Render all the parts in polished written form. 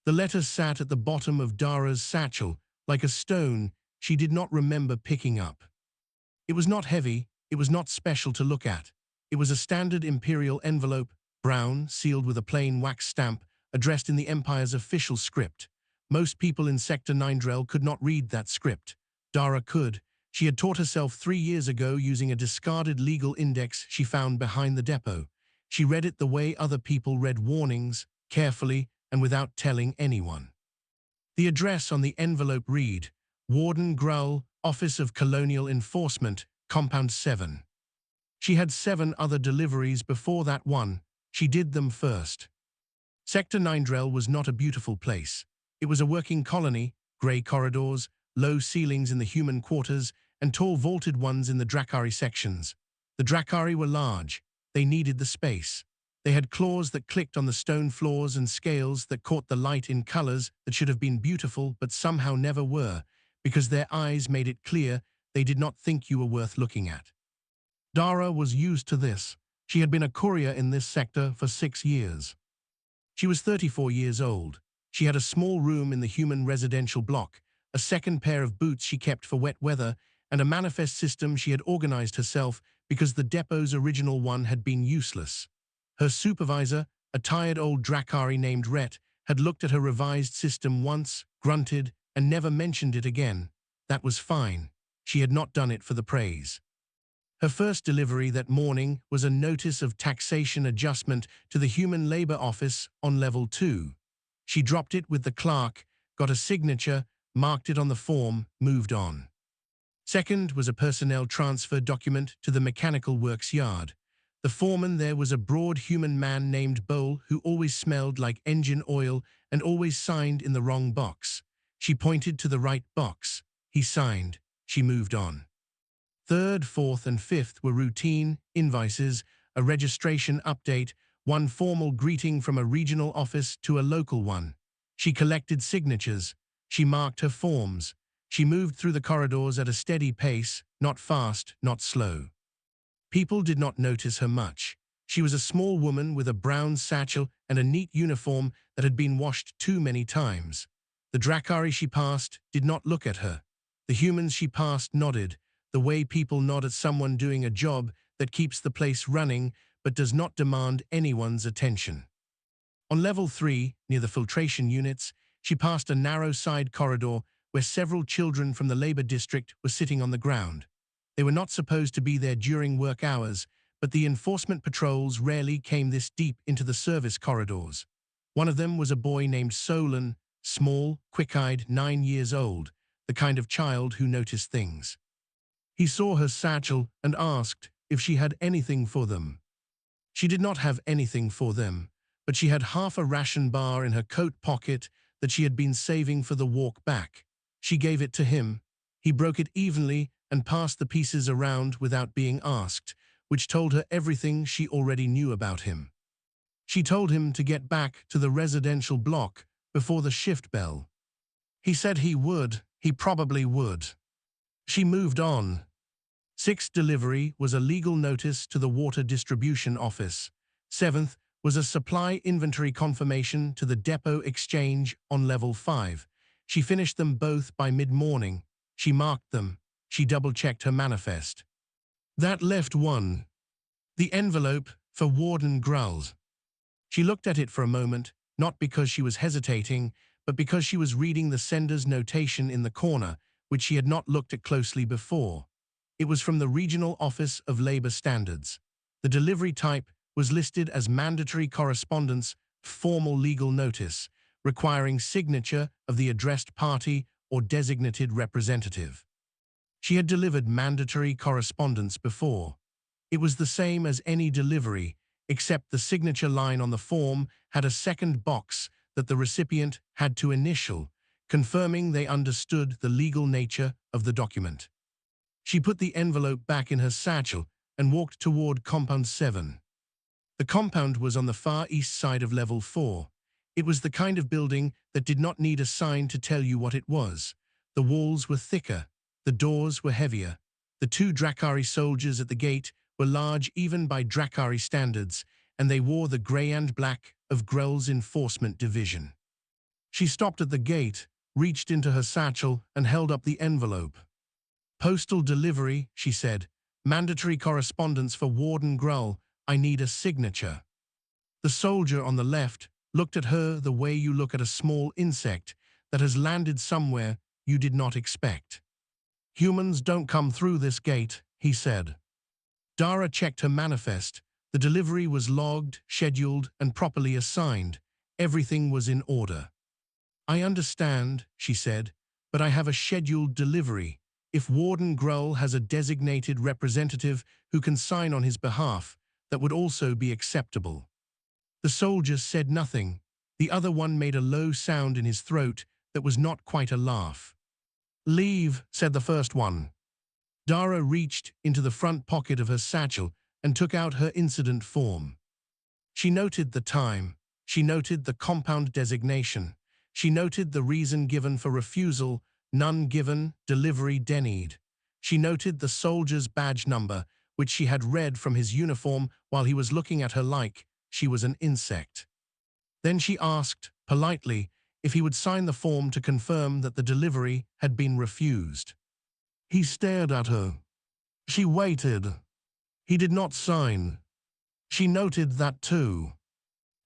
The letter sat at the bottom of Dara's satchel, like a stone she did not remember picking up. It was not heavy, it was not special to look at. It was a standard imperial envelope, brown, sealed with a plain wax stamp, addressed in the Empire's official script. Most people in Sector 9 could not read that script. Dara could. She had taught herself 3 years ago using a discarded legal index she found behind the depot. She read it the way other people read warnings, carefully and without telling anyone. The address on the envelope read, Warden Grull, Office of Colonial Enforcement, Compound 7. She had 7 other deliveries before that one. She did them first. Sector 9 was not a beautiful place. It was a working colony, grey corridors, low ceilings in the human quarters, and tall vaulted ones in the Drakari sections. The Drakari were large. They needed the space. They had claws that clicked on the stone floors and scales that caught the light in colors that should have been beautiful but somehow never were, because their eyes made it clear they did not think you were worth looking at. Dara was used to this. She had been a courier in this sector for 6 years. She was 34 years old. She had a small room in the human residential block, a second pair of boots she kept for wet weather, and a manifest system she had organized herself because the depot's original one had been useless. Her supervisor, a tired old Drakari named Rhett, had looked at her revised system once, grunted, and never mentioned it again. That was fine. She had not done it for the praise. Her first delivery that morning was a notice of taxation adjustment to the Human Labor Office on Level 2. She dropped it with the clerk, got a signature, marked it on the form, moved on. Second was a personnel transfer document to the mechanical works yard. The foreman there was a broad human man named Bowl who always smelled like engine oil and always signed in the wrong box. She pointed to the right box. He signed. She moved on. Third, fourth, and fifth were routine, invoices, a registration update, one formal greeting from a regional office to a local one. She collected signatures. She marked her forms. She moved through the corridors at a steady pace, not fast, not slow. People did not notice her much. She was a small woman with a brown satchel and a neat uniform that had been washed too many times. The Drakari she passed did not look at her. The humans she passed nodded, the way people nod at someone doing a job that keeps the place running but does not demand anyone's attention. On Level 3, near the filtration units, she passed a narrow side corridor where several children from the labor district were sitting on the ground. They were not supposed to be there during work hours, but the enforcement patrols rarely came this deep into the service corridors. One of them was a boy named Solon, small, quick-eyed, 9 years old, the kind of child who noticed things. He saw her satchel and asked if she had anything for them. She did not have anything for them, but she had half a ration bar in her coat pocket that she had been saving for the walk back. She gave it to him. He broke it evenly and passed the pieces around without being asked, which told her everything she already knew about him. She told him to get back to the residential block before the shift bell. He said he would. He probably would. She moved on. Sixth delivery was a legal notice to the water distribution office. Seventh was a supply inventory confirmation to the depot exchange on Level 5. She finished them both by mid-morning. She marked them. She double-checked her manifest. That left one. The envelope for Warden Grull. She looked at it for a moment, not because she was hesitating, but because she was reading the sender's notation in the corner, which she had not looked at closely before. It was from the Regional Office of Labor Standards. The delivery type was listed as mandatory correspondence, formal legal notice, requiring signature of the addressed party or designated representative. She had delivered mandatory correspondence before. It was the same as any delivery, except the signature line on the form had a second box that the recipient had to initial, confirming they understood the legal nature of the document. She put the envelope back in her satchel and walked toward Compound 7. The compound was on the far east side of Level 4. It was the kind of building that did not need a sign to tell you what it was. The walls were thicker. The doors were heavier. The 2 Drakari soldiers at the gate were large even by Drakari standards, and they wore the grey and black of Grell's enforcement division. She stopped at the gate, reached into her satchel, and held up the envelope. "Postal delivery," she said. "Mandatory correspondence for Warden Grull. I need a signature." The soldier on the left looked at her the way you look at a small insect that has landed somewhere you did not expect. "Humans don't come through this gate," he said. Dara checked her manifest. The delivery was logged, scheduled, and properly assigned. Everything was in order. "I understand," she said, "but I have a scheduled delivery. If Warden Grull has a designated representative who can sign on his behalf, that would also be acceptable." The soldier said nothing. The other one made a low sound in his throat that was not quite a laugh. "Leave," said the first one. Dara reached into the front pocket of her satchel and took out her incident form. She noted the time. She noted the compound designation. She noted the reason given for refusal, none given, delivery denied. She noted the soldier's badge number, which she had read from his uniform while he was looking at her like she was an insect. Then she asked, politely, if he would sign the form to confirm that the delivery had been refused. He stared at her. She waited. He did not sign. She noted that too.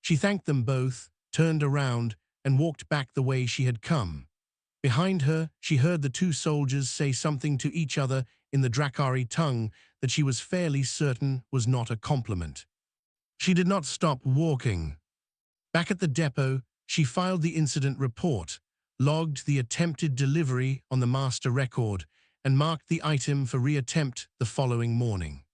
She thanked them both, turned around, and walked back the way she had come. Behind her, she heard the two soldiers say something to each other in the Drakari tongue that she was fairly certain was not a compliment. She did not stop walking. Back at the depot, she filed the incident report, logged the attempted delivery on the master record, and marked the item for reattempt the following morning.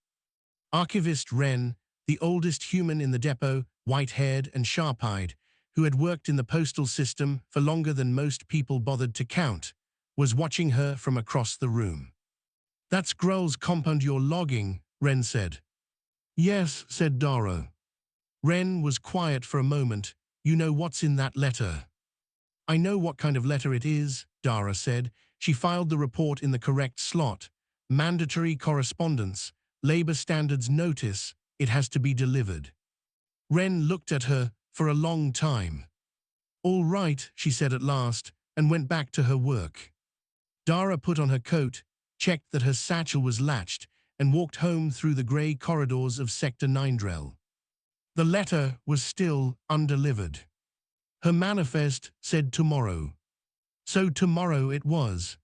Archivist Wren, the oldest human in the depot, white-haired and sharp-eyed, who had worked in the postal system for longer than most people bothered to count, was watching her from across the room. "That's Grull's compound you're logging," Wren said. "Yes," said Dara. Wren was quiet for a moment. "You know what's in that letter?" "I know what kind of letter it is," Dara said. She filed the report in the correct slot. "Mandatory correspondence, labor standards notice, it has to be delivered." Wren looked at her for a long time. "All right," she said at last, and went back to her work. Dara put on her coat, checked that her satchel was latched, and walked home through the grey corridors of Sector 9. The letter was still undelivered. Her manifest said tomorrow. So tomorrow it was.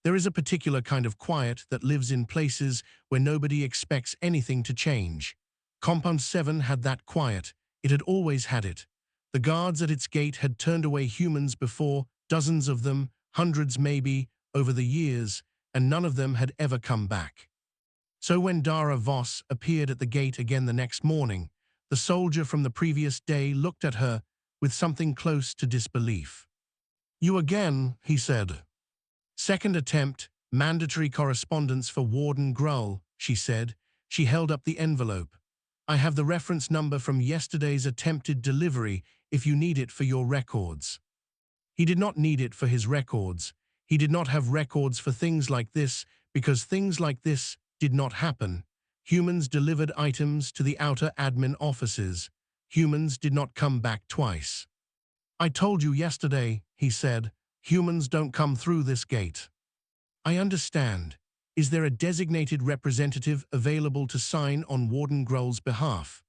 There is a particular kind of quiet that lives in places where nobody expects anything to change. Compound 7 had that quiet. It had always had it. The guards at its gate had turned away humans before, dozens of them, hundreds maybe, over the years, and none of them had ever come back. So when Dara Voss appeared at the gate again the next morning, the soldier from the previous day looked at her with something close to disbelief. "You again," he said. "Second attempt, mandatory correspondence for Warden Grull," she said. She held up the envelope. "I have the reference number from yesterday's attempted delivery if you need it for your records." He did not need it for his records. He did not have records for things like this because things like this did not happen. Humans delivered items to the outer admin offices. Humans did not come back twice. "I told you yesterday," he said, "humans don't come through this gate." "I understand. Is there a designated representative available to sign on Warden Grull's behalf?"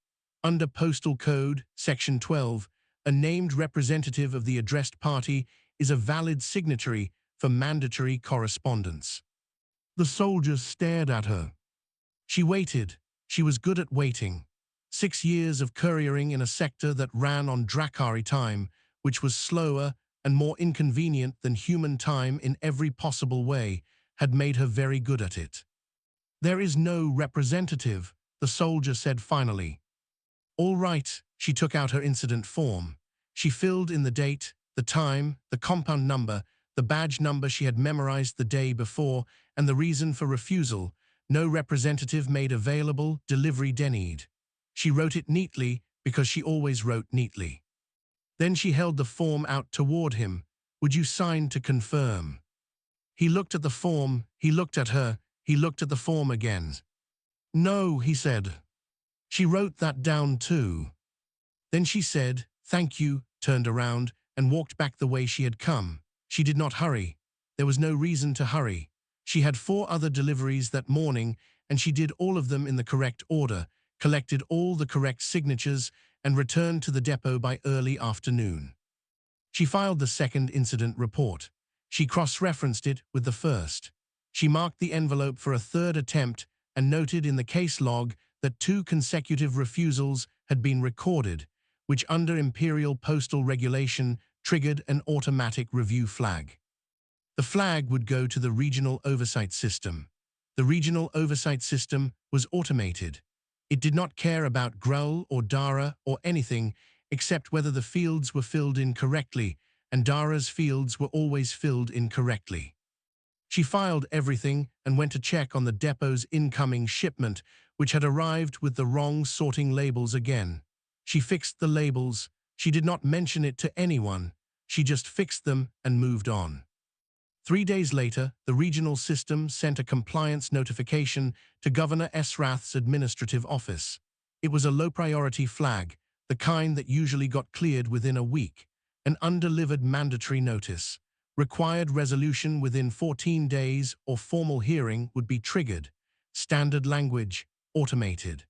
Under Postal Code, Section 12, a named representative of the addressed party is a valid signatory for mandatory correspondence. The soldier stared at her. She waited. She was good at waiting. 6 years of couriering in a sector that ran on Drakari time, which was slower and more inconvenient than human time in every possible way, had made her very good at it. "There is no representative," the soldier said finally. "All right," she took out her incident form. She filled in the date, the time, the compound number, the badge number she had memorized the day before, and the reason for refusal. No representative made available, delivery denied. She wrote it neatly because she always wrote neatly. Then she held the form out toward him. "Would you sign to confirm?" He looked at the form, he looked at her, he looked at the form again. "No," he said. She wrote that down too. Then she said, "Thank you," turned around, and walked back the way she had come. She did not hurry. There was no reason to hurry. She had 4 other deliveries that morning, and she did all of them in the correct order, collected all the correct signatures, and returned to the depot by early afternoon. She filed the second incident report. She cross-referenced it with the first. She marked the envelope for a third attempt and noted in the case log that 2 consecutive refusals had been recorded, which under Imperial Postal Regulation triggered an automatic review flag. The flag would go to the Regional Oversight System. The Regional Oversight System was automated. It did not care about Grull or Dara or anything except whether the fields were filled in correctly, and Dara's fields were always filled in correctly. She filed everything and went to check on the depot's incoming shipment, which had arrived with the wrong sorting labels again. She fixed the labels. She did not mention it to anyone. She just fixed them and moved on. 3 days later, the regional system sent a compliance notification to Governor Esrath's administrative office. It was a low-priority flag, the kind that usually got cleared within a week. An undelivered mandatory notice. Required resolution within 14 days or formal hearing would be triggered. Standard language, automated.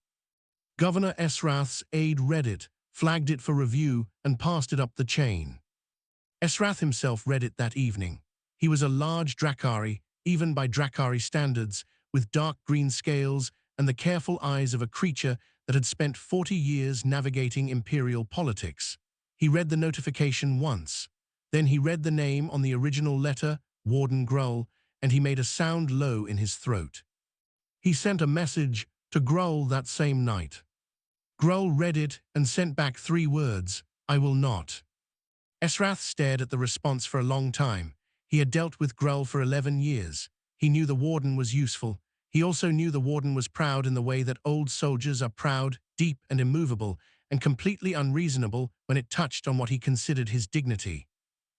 Governor Esrath's aide read it, flagged it for review, and passed it up the chain. Esrath himself read it that evening. He was a large Drakari, even by Drakari standards, with dark green scales and the careful eyes of a creature that had spent 40 years navigating imperial politics. He read the notification once. Then he read the name on the original letter, Warden Grull, and he made a sound low in his throat. He sent a message to Grull that same night. Grull read it and sent back 3 words, "I will not." Esrath stared at the response for a long time. He had dealt with Grull for 11 years. He knew the Warden was useful. He also knew the Warden was proud in the way that old soldiers are proud, deep and immovable, and completely unreasonable when it touched on what he considered his dignity.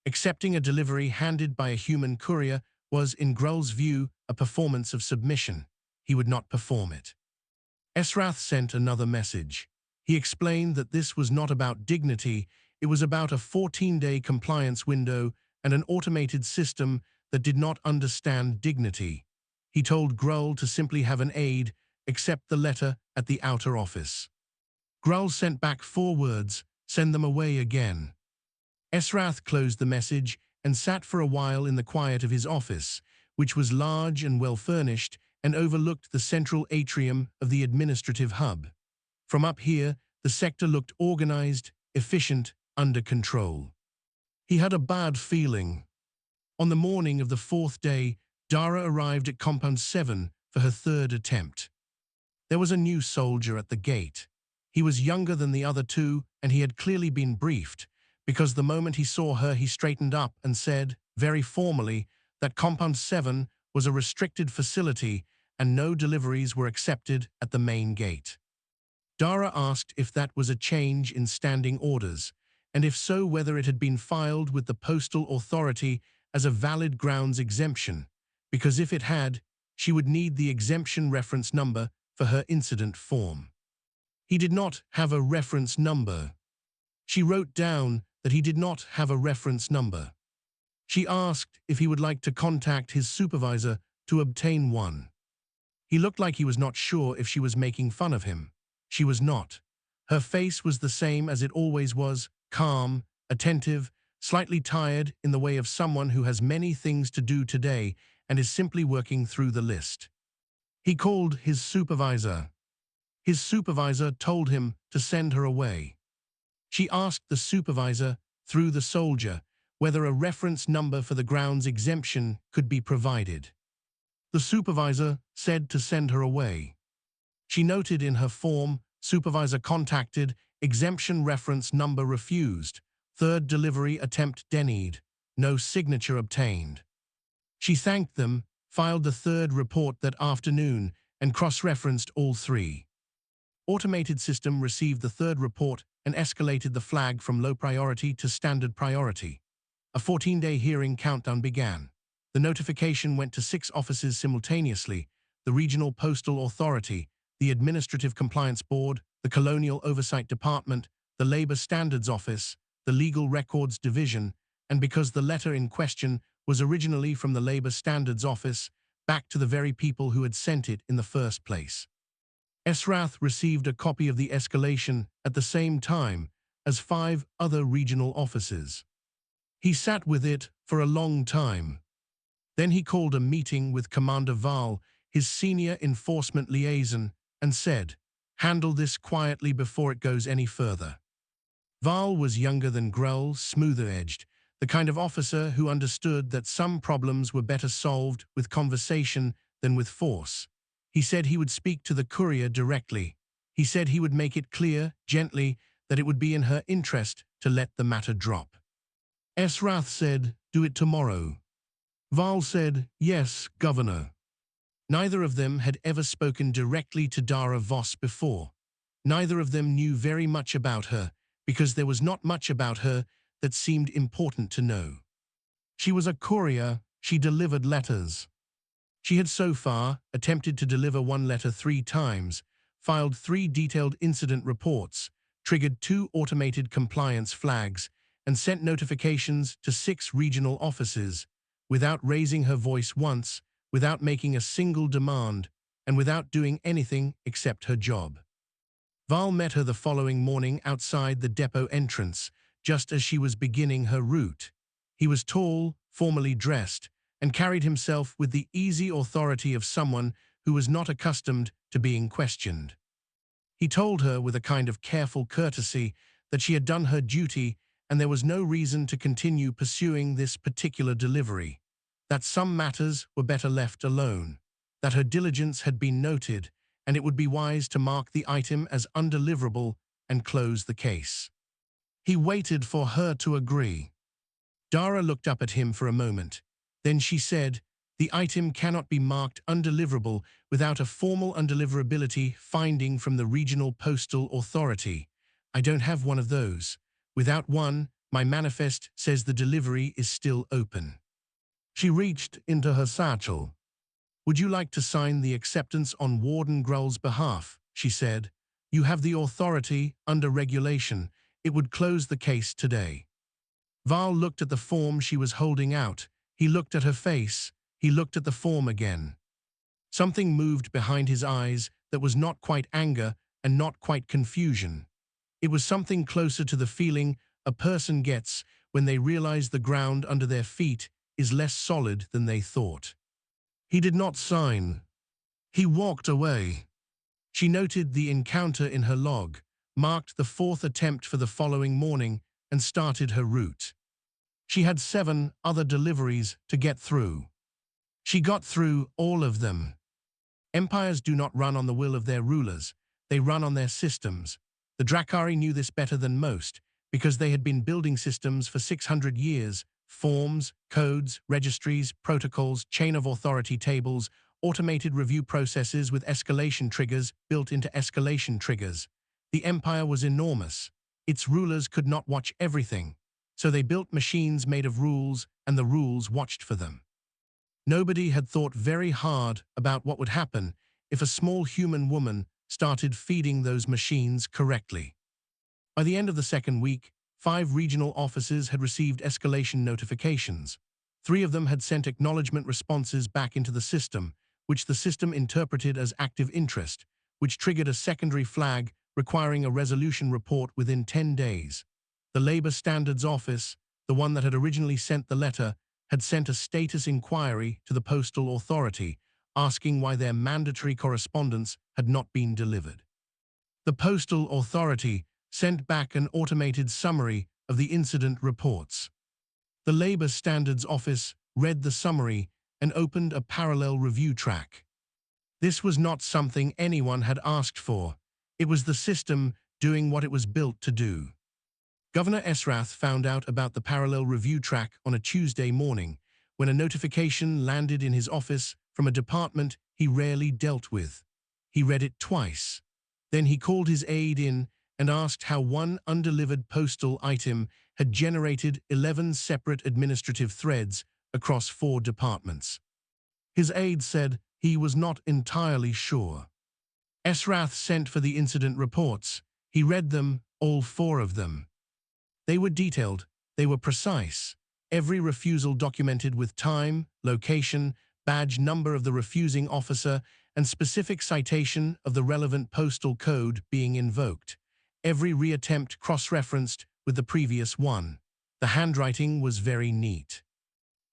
Accepting a delivery handed by a human courier was, in Grull's view, a performance of submission. He would not perform it. Esrath sent another message. He explained that this was not about dignity, it was about a 14-day compliance window and an automated system that did not understand dignity. He told Grull to simply have an aide accept the letter at the outer office. Grull sent back 4 words, "Send them away again." Esrath closed the message and sat for a while in the quiet of his office, which was large and well-furnished and overlooked the central atrium of the administrative hub. From up here, the sector looked organized, efficient, under control. He had a bad feeling. On the morning of the 4th day, Dara arrived at Compound 7 for her 3rd attempt. There was a new soldier at the gate. He was younger than the other 2, and he had clearly been briefed, because the moment he saw her he straightened up and said, very formally, that Compound 7 was a restricted facility and no deliveries were accepted at the main gate. Dara asked if that was a change in standing orders, and if so whether it had been filed with the Postal Authority as a valid grounds exemption, because if it had, she would need the exemption reference number for her incident form. He did not have a reference number. She wrote down that he did not have a reference number. She asked if he would like to contact his supervisor to obtain one. He looked like he was not sure if she was making fun of him. She was not. Her face was the same as it always was, calm, attentive, slightly tired in the way of someone who has many things to do today and is simply working through the list. He called his supervisor. His supervisor told him to send her away. She asked the supervisor, through the soldier, whether a reference number for the grounds exemption could be provided. The supervisor said to send her away. She noted in her form, supervisor contacted, exemption reference number refused, 3rd delivery attempt denied, no signature obtained. She thanked them, filed the 3rd report that afternoon, and cross-referenced all 3. Automated system received the 3rd report and escalated the flag from low priority to standard priority. A 14-day hearing countdown began. The notification went to 6 offices simultaneously: the Regional Postal Authority, the Administrative Compliance Board, the Colonial Oversight Department, the Labor Standards Office, the Legal Records Division, and because the letter in question was originally from the Labor Standards Office, back to the very people who had sent it in the first place. Esrath received a copy of the escalation at the same time as 5 other regional officers. He sat with it for a long time. Then he called a meeting with Commander Val, his senior enforcement liaison, and said, "Handle this quietly before it goes any further." Val was younger than Grell, smoother-edged, the kind of officer who understood that some problems were better solved with conversation than with force. He said he would speak to the courier directly. He said he would make it clear, gently, that it would be in her interest to let the matter drop. Esrath said, "Do it tomorrow." Val said, "Yes, Governor." Neither of them had ever spoken directly to Dara Voss before. Neither of them knew very much about her, because there was not much about her that seemed important to know. She was a courier, she delivered letters. She had so far attempted to deliver one letter 3 times, filed 3 detailed incident reports, triggered 2 automated compliance flags, and sent notifications to 6 regional offices, without raising her voice once, without making a single demand, and without doing anything except her job. Val met her the following morning outside the depot entrance, just as she was beginning her route. He was tall, formally dressed, and carried himself with the easy authority of someone who was not accustomed to being questioned. He told her with a kind of careful courtesy that she had done her duty and there was no reason to continue pursuing this particular delivery, that some matters were better left alone, that her diligence had been noted, and it would be wise to mark the item as undeliverable and close the case. He waited for her to agree. Dara looked up at him for a moment. Then she said, "The item cannot be marked undeliverable without a formal undeliverability finding from the Regional Postal Authority. I don't have one of those. Without one, my manifest says the delivery is still open." She reached into her satchel. "Would you like to sign the acceptance on Warden Grull's behalf?" she said. "You have the authority under regulation. It would close the case today." Val looked at the form she was holding out. He looked at her face. He looked at the form again. Something moved behind his eyes that was not quite anger and not quite confusion. It was something closer to the feeling a person gets when they realize the ground under their feet is less solid than they thought. He did not sign. He walked away. She noted the encounter in her log, marked the 4th attempt for the following morning, and started her route. She had 7 other deliveries to get through. She got through all of them. Empires do not run on the will of their rulers. They run on their systems. The Drakari knew this better than most, because they had been building systems for 600 years, forms, codes, registries, protocols, chain of authority tables, automated review processes with escalation triggers built into escalation triggers. The empire was enormous. Its rulers could not watch everything, so they built machines made of rules, and the rules watched for them. Nobody had thought very hard about what would happen if a small human woman started feeding those machines correctly. By the end of the 2nd week, 5 regional officers had received escalation notifications. 3 of them had sent acknowledgement responses back into the system, which the system interpreted as active interest, which triggered a secondary flag requiring a resolution report within 10 days. The Labor Standards Office, the one that had originally sent the letter, had sent a status inquiry to the Postal Authority, asking why their mandatory correspondence had not been delivered. The Postal Authority sent back an automated summary of the incident reports. The Labor Standards Office read the summary and opened a parallel review track. This was not something anyone had asked for. It was the system doing what it was built to do. Governor Esrath found out about the parallel review track on a Tuesday morning, when a notification landed in his office from a department he rarely dealt with. He read it twice. Then he called his aide in and asked how one undelivered postal item had generated 11 separate administrative threads across 4 departments. His aide said he was not entirely sure. Esrath sent for the incident reports. He read them, all 4 of them. They were detailed, they were precise. Every refusal documented with time, location, badge number of the refusing officer, and specific citation of the relevant postal code being invoked. Every reattempt cross-referenced with the previous one. The handwriting was very neat.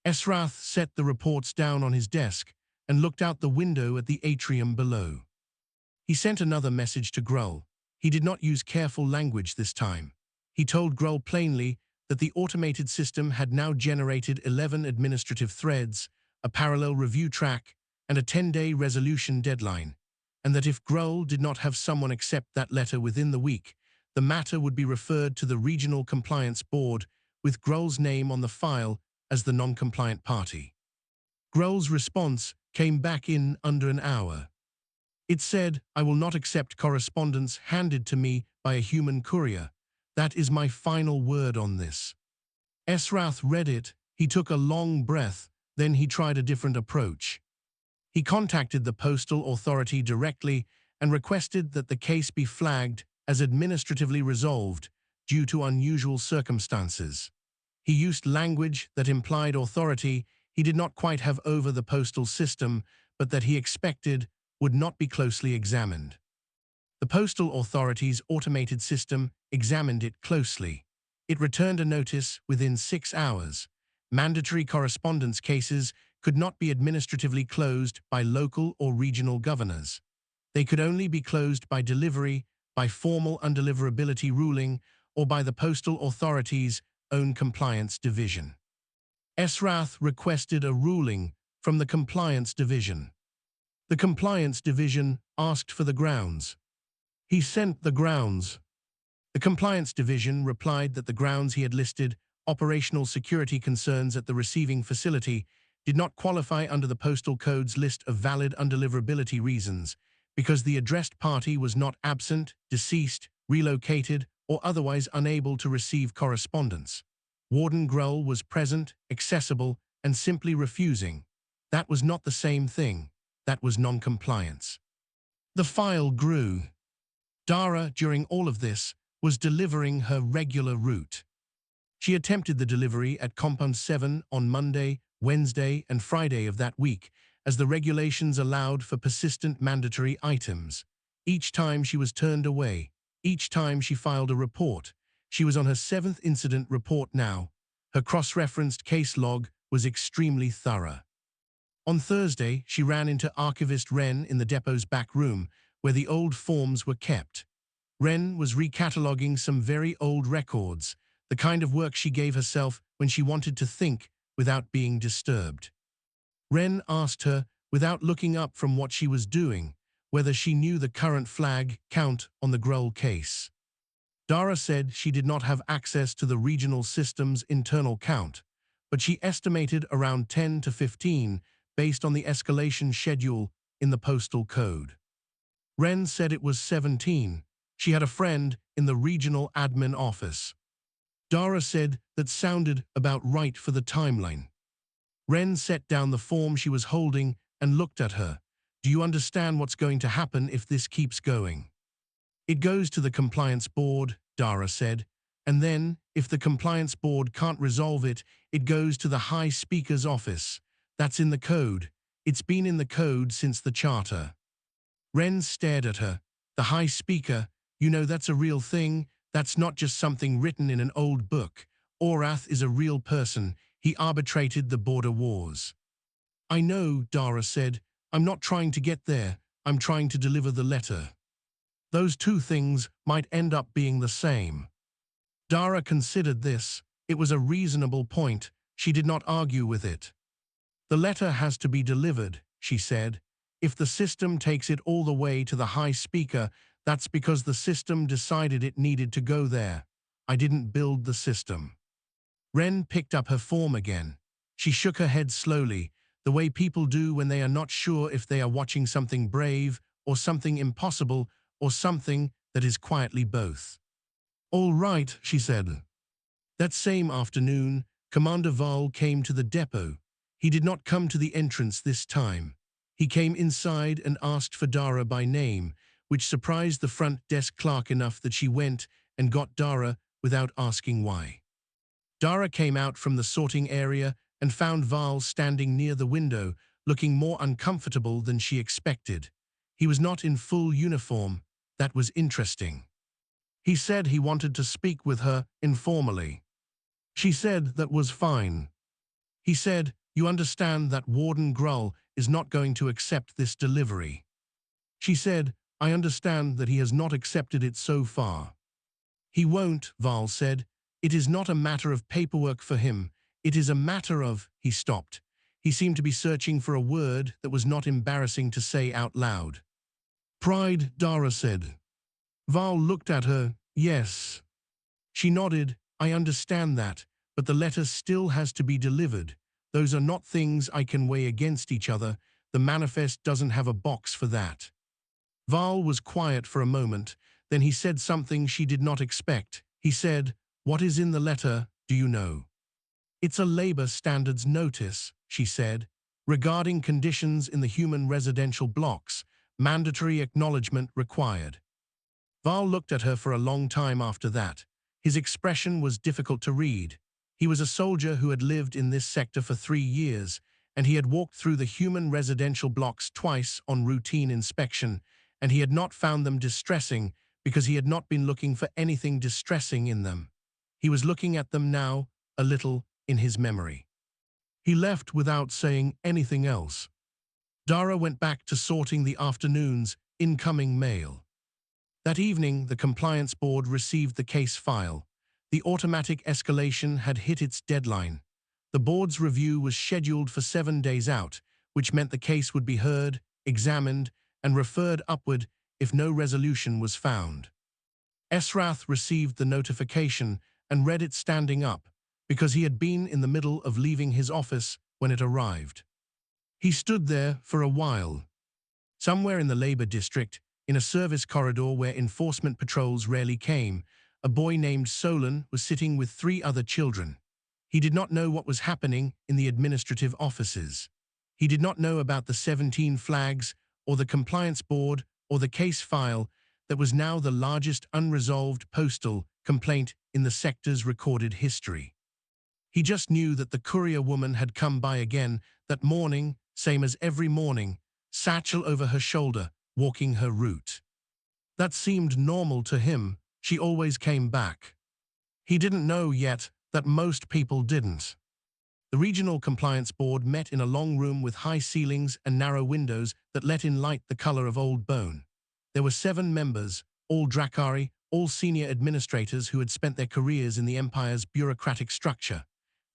Esrath set the reports down on his desk and looked out the window at the atrium below. He sent another message to Grull. He did not use careful language this time. He told Grull plainly that the automated system had now generated 11 administrative threads, a parallel review track, and a 10-day resolution deadline, and that if Grull did not have someone accept that letter within the week, the matter would be referred to the Regional Compliance Board with Grull's name on the file as the non-compliant party. Grull's response came back in under an hour. It said, "I will not accept correspondence handed to me by a human courier. That is my final word on this." Esrath read it, he took a long breath, then he tried a different approach. He contacted the postal authority directly and requested that the case be flagged as administratively resolved due to unusual circumstances. He used language that implied authority he did not quite have over the postal system, but that he expected would not be closely examined. The postal authority's automated system examined it closely. It returned a notice within 6 hours. Mandatory correspondence cases could not be administratively closed by local or regional governors. They could only be closed by delivery, by formal undeliverability ruling, or by the postal authority's own compliance division. Esrath requested a ruling from the compliance division. The compliance division asked for the grounds. He sent the grounds. The compliance division replied that the grounds he had listed, operational security concerns at the receiving facility, did not qualify under the postal code's list of valid undeliverability reasons because the addressed party was not absent, deceased, relocated, or otherwise unable to receive correspondence. Warden Grull was present, accessible, and simply refusing. That was not the same thing. That was non-compliance. The file grew. Dara, during all of this, was delivering her regular route. She attempted the delivery at Compound 7 on Monday, Wednesday, and Friday of that week, as the regulations allowed for persistent mandatory items. Each time she was turned away. Each time she filed a report. She was on her 7th incident report now. Her cross-referenced case log was extremely thorough. On Thursday, she ran into archivist Wren in the depot's back room, where the old forms were kept. Wren was recataloguing some very old records, the kind of work she gave herself when she wanted to think without being disturbed. Wren asked her, without looking up from what she was doing, whether she knew the current flag count on the Grull case. Dara said she did not have access to the regional system's internal count, but she estimated around 10 to 15 based on the escalation schedule in the postal code. Wren said it was 17. She had a friend in the regional admin office. Dara said that sounded about right for the timeline. Wren set down the form she was holding and looked at her. "Do you understand what's going to happen if this keeps going?" "It goes to the compliance board," Dara said, "and then, if the compliance board can't resolve it, it goes to the High Speaker's office. That's in the code. It's been in the code since the charter." Wren stared at her. "The High Speaker, you know that's a real thing. That's not just something written in an old book. Orath is a real person. He arbitrated the border wars." "I know," Dara said. "I'm not trying to get there. I'm trying to deliver the letter." Those two things might end up being the same. Dara considered this. It was a reasonable point. She did not argue with it. "The letter has to be delivered," she said. "If the system takes it all the way to the High Speaker, that's because the system decided it needed to go there. I didn't build the system." Wren picked up her form again. She shook her head slowly, the way people do when they are not sure if they are watching something brave or something impossible or something that is quietly both. "All right," she said. That same afternoon, Commander Val came to the depot. He did not come to the entrance this time. He came inside and asked for Dara by name, which surprised the front desk clerk enough that she went and got Dara without asking why. Dara came out from the sorting area and found Val standing near the window, looking more uncomfortable than she expected. He was not in full uniform. That was interesting. He said he wanted to speak with her informally. She said that was fine. He said, "You understand that Warden Grull is not going to accept this delivery." She said, "I understand that he has not accepted it so far." "He won't," Val said. "It is not a matter of paperwork for him. It is a matter of—" He stopped. He seemed to be searching for a word that was not embarrassing to say out loud. "Pride," Dara said. Val looked at her. "Yes." She nodded. "I understand that, but the letter still has to be delivered. Those are not things I can weigh against each other. The manifest doesn't have a box for that." Val was quiet for a moment. Then he said something she did not expect. He said, "What is in the letter, do you know?" "It's a labor standards notice," she said, "regarding conditions in the human residential blocks. Mandatory acknowledgement required." Val looked at her for a long time after that. His expression was difficult to read. He was a soldier who had lived in this sector for 3 years, and he had walked through the human residential blocks twice on routine inspection, and he had not found them distressing because he had not been looking for anything distressing in them. He was looking at them now, a little, in his memory. He left without saying anything else. Dara went back to sorting the afternoon's incoming mail. That evening, the compliance board received the case file. The automatic escalation had hit its deadline. The board's review was scheduled for 7 days out, which meant the case would be heard, examined, and referred upward if no resolution was found. Esrath received the notification and read it standing up, because he had been in the middle of leaving his office when it arrived. He stood there for a while. Somewhere in the labor district, in a service corridor where enforcement patrols rarely came, a boy named Solon was sitting with 3 other children. He did not know what was happening in the administrative offices. He did not know about the 17 flags, or the compliance board, or the case file that was now the largest unresolved postal complaint in the sector's recorded history. He just knew that the courier woman had come by again that morning, same as every morning, satchel over her shoulder, walking her route. That seemed normal to him. She always came back. He didn't know yet that most people didn't. The Regional Compliance Board met in a long room with high ceilings and narrow windows that let in light the color of old bone. There were 7 members, all Drakari, all senior administrators who had spent their careers in the Empire's bureaucratic structure.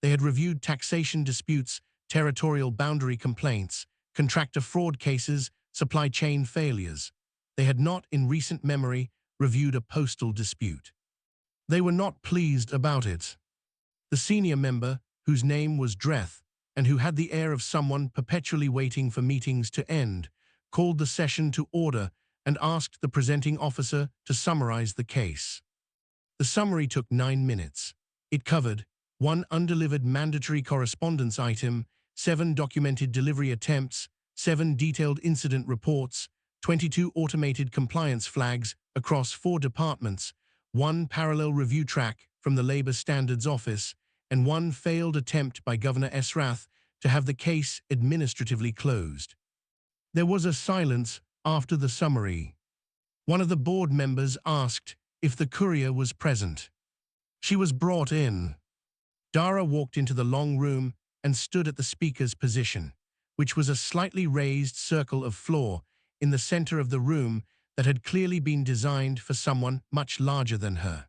They had reviewed taxation disputes, territorial boundary complaints, contractor fraud cases, supply chain failures. They had not, in recent memory, reviewed a postal dispute. They were not pleased about it. The senior member, whose name was Dreth, and who had the air of someone perpetually waiting for meetings to end, called the session to order and asked the presenting officer to summarize the case. The summary took 9 minutes. It covered 1 undelivered mandatory correspondence item, 7 documented delivery attempts, 7 detailed incident reports, 22 automated compliance flags across 4 departments, 1 parallel review track from the Labor Standards Office, and 1 failed attempt by Governor Esrath to have the case administratively closed. There was a silence after the summary. One of the board members asked if the courier was present. She was brought in. Dara walked into the long room and stood at the speaker's position, which was a slightly raised circle of floor in the center of the room that had clearly been designed for someone much larger than her.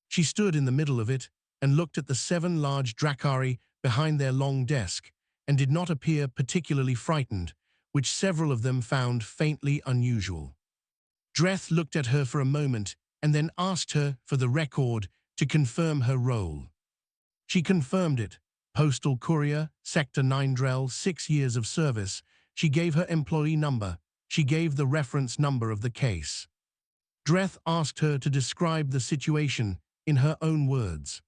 She stood in the middle of it and looked at the 7 large Drakari behind their long desk and did not appear particularly frightened, which several of them found faintly unusual. Dreth looked at her for a moment and then asked her, for the record, to confirm her role. She confirmed it. Postal Courier, Sector 9 Drell, 6 years of service. She gave her employee number. She gave the reference number of the case. Dreth asked her to describe the situation in her own words.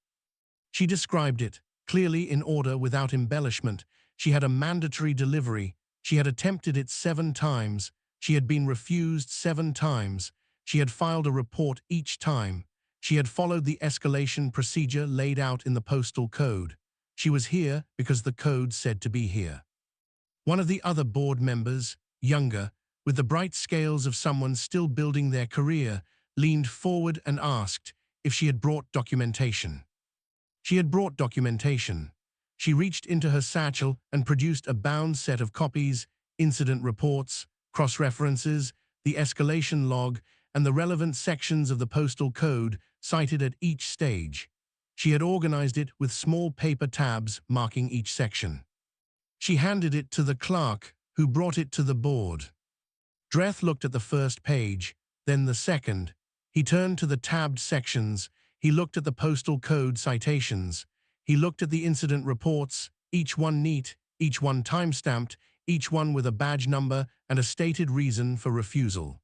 She described it, clearly in order without embellishment. She had a mandatory delivery. She had attempted it 7 times. She had been refused 7 times. She had filed a report each time. She had followed the escalation procedure laid out in the postal code. She was here because the code said to be here. One of the other board members, younger, with the bright scales of someone still building their career, leaned forward and asked if she had brought documentation. She had brought documentation. She reached into her satchel and produced a bound set of copies, incident reports, cross-references, the escalation log, and the relevant sections of the postal code cited at each stage. She had organized it with small paper tabs marking each section. She handed it to the clerk, who brought it to the board. Dreth looked at the first page, then the second. He turned to the tabbed sections. He looked at the postal code citations. He looked at the incident reports, each one neat, each one time-stamped, each one with a badge number and a stated reason for refusal.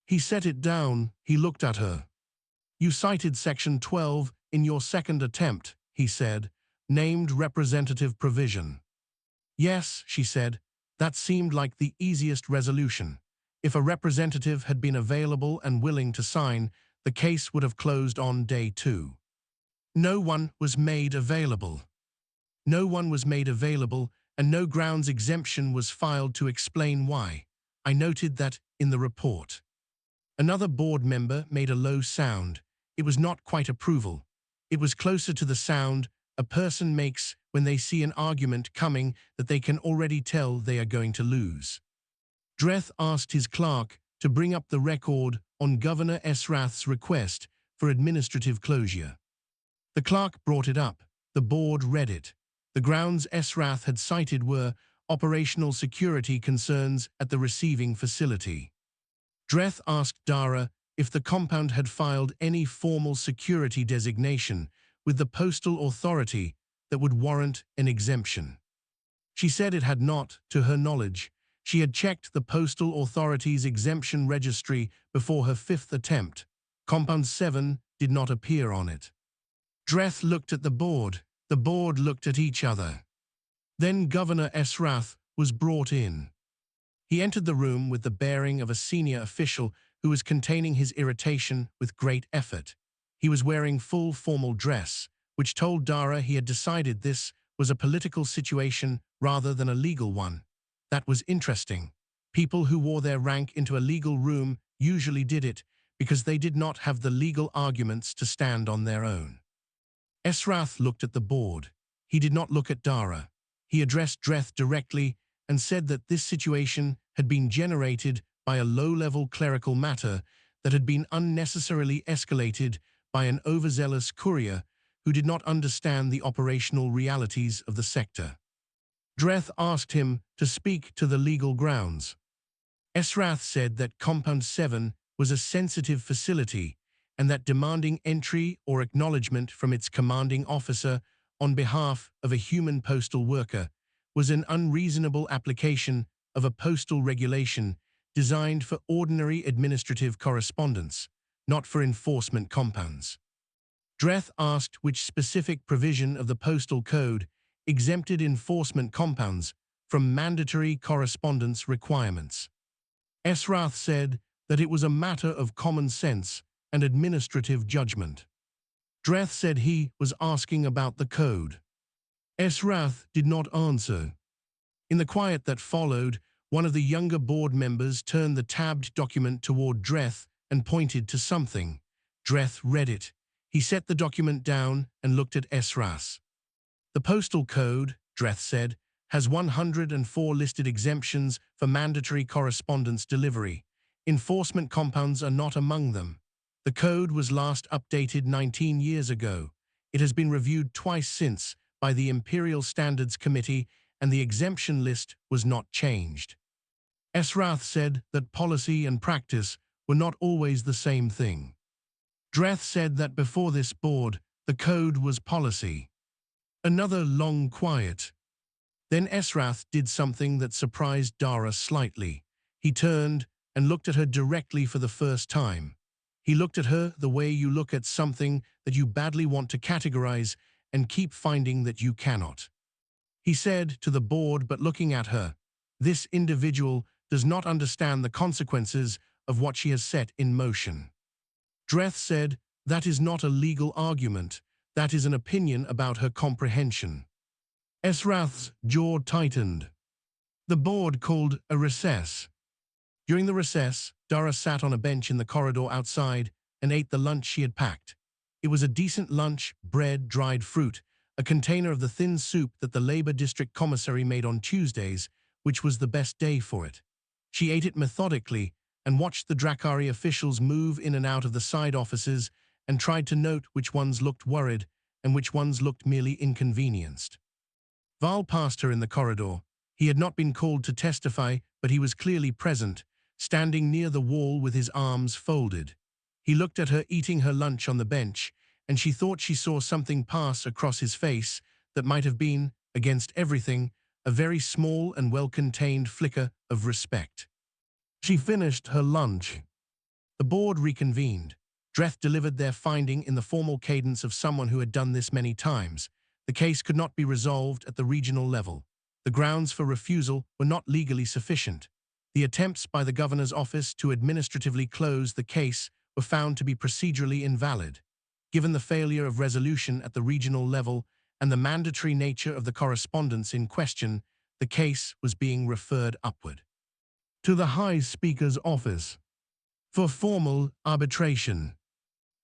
He set it down. He looked at her. "You cited Section 12 in your second attempt," he said, "named representative provision." "Yes," she said, "that seemed like the easiest resolution. If a representative had been available and willing to sign, the case would have closed on day 2. No one was made available. No one was made available, and no grounds exemption was filed to explain why. I noted that in the report." Another board member made a low sound. It was not quite approval. It was closer to the sound a person makes when they see an argument coming that they can already tell they are going to lose. Dreth asked his clerk to bring up the record on Governor Esrath's request for administrative closure. The clerk brought it up. The board read it. The grounds Esrath had cited were operational security concerns at the receiving facility. Dreth asked Dara if the compound had filed any formal security designation with the postal authority that would warrant an exemption. She said it had not, to her knowledge. She had checked the postal authority's exemption registry before her 5th attempt. Compound 7 did not appear on it. Dreth looked at the board. The board looked at each other. Then Governor Esrath was brought in. He entered the room with the bearing of a senior official who was containing his irritation with great effort. He was wearing full formal dress, which told Dara he had decided this was a political situation rather than a legal one. That was interesting. People who wore their rank into a legal room usually did it because they did not have the legal arguments to stand on their own. Esrath looked at the board. He did not look at Dara. He addressed Dreth directly and said that this situation had been generated by a low-level clerical matter that had been unnecessarily escalated by an overzealous courier who did not understand the operational realities of the sector. Dreth asked him to speak to the legal grounds. Esrath said that Compound 7 was a sensitive facility and that demanding entry or acknowledgement from its commanding officer on behalf of a human postal worker was an unreasonable application of a postal regulation designed for ordinary administrative correspondence, not for enforcement compounds. Dreth asked which specific provision of the postal code exempted enforcement compounds from mandatory correspondence requirements. Esrath said that it was a matter of common sense and administrative judgment. Dreth said he was asking about the code. Esrath did not answer. In the quiet that followed, one of the younger board members turned the tabbed document toward Dreth and pointed to something. Dreth read it. He set the document down and looked at Esrath. "The postal code," Dreth said, "has 104 listed exemptions for mandatory correspondence delivery. Enforcement compounds are not among them. The code was last updated 19 years ago. It has been reviewed twice since by the Imperial Standards Committee, and the exemption list was not changed." Esrath said that policy and practice were not always the same thing. Dreth said that before this board, the code was policy. Another long quiet. Then Esrath did something that surprised Dara slightly. He turned and looked at her directly for the first time. He looked at her the way you look at something that you badly want to categorize and keep finding that you cannot. He said to the board, but looking at her, "This individual does not understand the consequences of what she has set in motion." Dreth said That is not a legal argument. That is an opinion about her comprehension. Esrath's jaw tightened. The board called a recess. During the recess, Dara sat on a bench in the corridor outside and ate the lunch she had packed. It was a decent lunch: bread, dried fruit, a container of the thin soup that the Labor District Commissary made on Tuesdays, which was the best day for it. She ate it methodically and watched the Drakari officials move in and out of the side offices and tried to note which ones looked worried and which ones looked merely inconvenienced. Val passed her in the corridor. He had not been called to testify, but he was clearly present, standing near the wall with his arms folded. He looked at her eating her lunch on the bench, and she thought she saw something pass across his face that might have been, against everything, a very small and well-contained flicker of respect. She finished her lunch. The board reconvened. Dreth delivered their finding in the formal cadence of someone who had done this many times. The case could not be resolved at the regional level. The grounds for refusal were not legally sufficient. The attempts by the governor's office to administratively close the case were found to be procedurally invalid. Given the failure of resolution at the regional level and the mandatory nature of the correspondence in question, the case was being referred upward to the High Speaker's office for formal arbitration.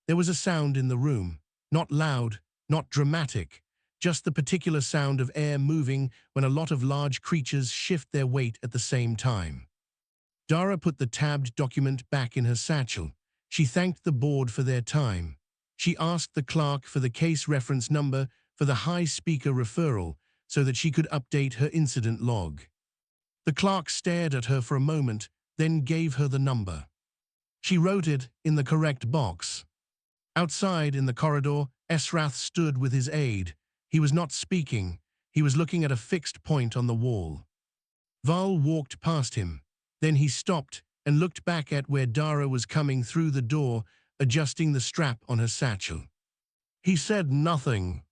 There was a sound in the room, not loud, not dramatic, just the particular sound of air moving when a lot of large creatures shift their weight at the same time. Dara put the tabbed document back in her satchel. She thanked the board for their time. She asked the clerk for the case reference number for the High Speaker referral so that she could update her incident log. The clerk stared at her for a moment, then gave her the number. She wrote it in the correct box. Outside in the corridor, Esrath stood with his aide. He was not speaking. He was looking at a fixed point on the wall. Val walked past him. Then he stopped and looked back at where Dara was coming through the door, adjusting the strap on her satchel. He said nothing.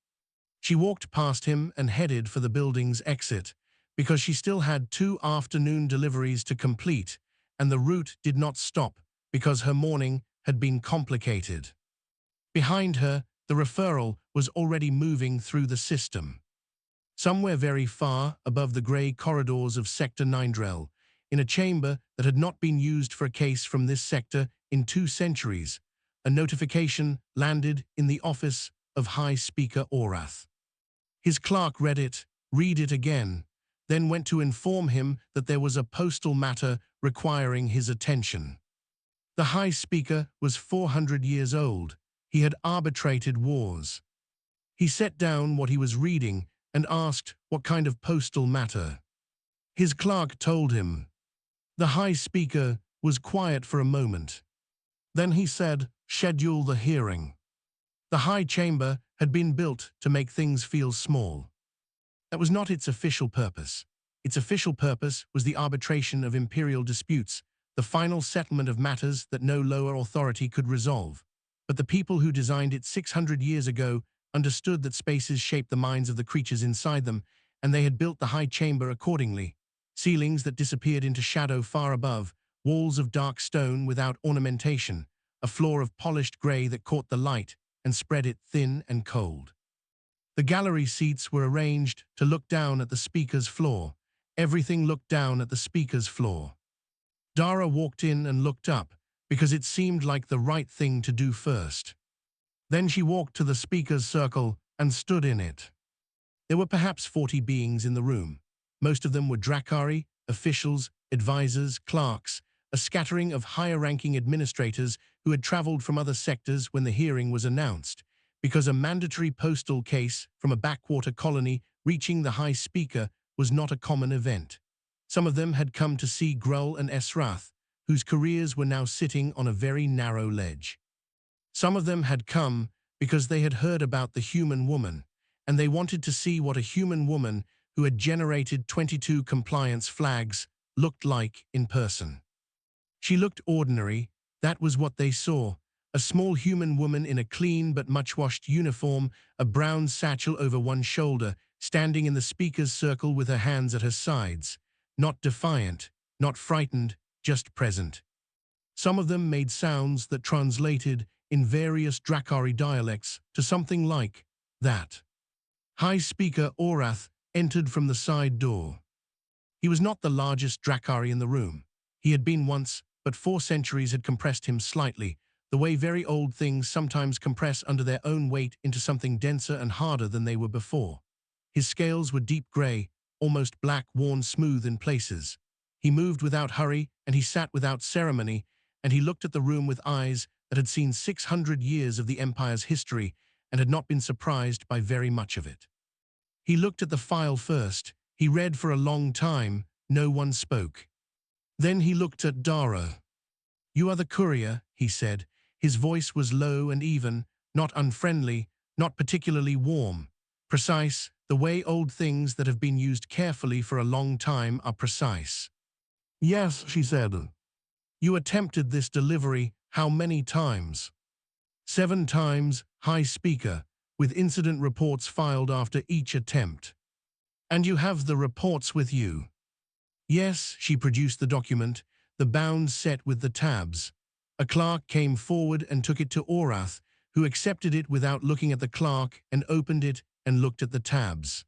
She walked past him and headed for the building's exit, because she still had 2 afternoon deliveries to complete, and the route did not stop because her morning had been complicated. Behind her, the referral was already moving through the system. Somewhere very far above the grey corridors of Sector 9, in a chamber that had not been used for a case from this sector in 2 centuries, a notification landed in the office of High Speaker Orath. His clerk read it again, then went to inform him that there was a postal matter requiring his attention. The High Speaker was 400 years old. He had arbitrated wars. He set down what he was reading and asked what kind of postal matter. His clerk told him. The High Speaker was quiet for a moment. Then he said, "Schedule the hearing." The High Chamber had been built to make things feel small. That was not its official purpose. Its official purpose was the arbitration of imperial disputes, the final settlement of matters that no lower authority could resolve. But the people who designed it 600 years ago understood that spaces shape the minds of the creatures inside them, and they had built the High Chamber accordingly. Ceilings that disappeared into shadow far above, walls of dark stone without ornamentation, a floor of polished grey that caught the light and spread it thin and cold. The gallery seats were arranged to look down at the speaker's floor. Everything looked down at the speaker's floor. Dara walked in and looked up, because it seemed like the right thing to do first. Then she walked to the speaker's circle and stood in it. There were perhaps 40 beings in the room. Most of them were Drakari, officials, advisors, clerks, a scattering of higher-ranking administrators who had traveled from other sectors when the hearing was announced, because a mandatory postal case from a backwater colony reaching the High Speaker was not a common event. Some of them had come to see Grull and Esrath, whose careers were now sitting on a very narrow ledge. Some of them had come because they had heard about the human woman, and they wanted to see what a human woman who had generated 22 compliance flags looked like in person. She looked ordinary. That was what they saw. A small human woman in a clean but much-washed uniform, a brown satchel over one shoulder, standing in the speaker's circle with her hands at her sides. Not defiant, not frightened, just present. Some of them made sounds that translated in various Drakari dialects to something like that. High Speaker Orath entered from the side door. He was not the largest Drakari in the room. He had been once, but 4 centuries had compressed him slightly, the way very old things sometimes compress under their own weight into something denser and harder than they were before. His scales were deep grey, almost black, worn smooth in places. He moved without hurry, and he sat without ceremony, and he looked at the room with eyes that had seen 600 years of the Empire's history and had not been surprised by very much of it. He looked at the file first. He read for a long time. No one spoke. Then he looked at Dara. "You are the courier," he said. His voice was low and even, not unfriendly, not particularly warm. Precise, the way old things that have been used carefully for a long time are precise. "Yes," she said. "You attempted this delivery how many times?" 7 times, High Speaker, with incident reports filed after each attempt. "And you have the reports with you?" Yes, she produced the document, the bound set with the tabs. A clerk came forward and took it to Orath, who accepted it without looking at the clerk and opened it and looked at the tabs.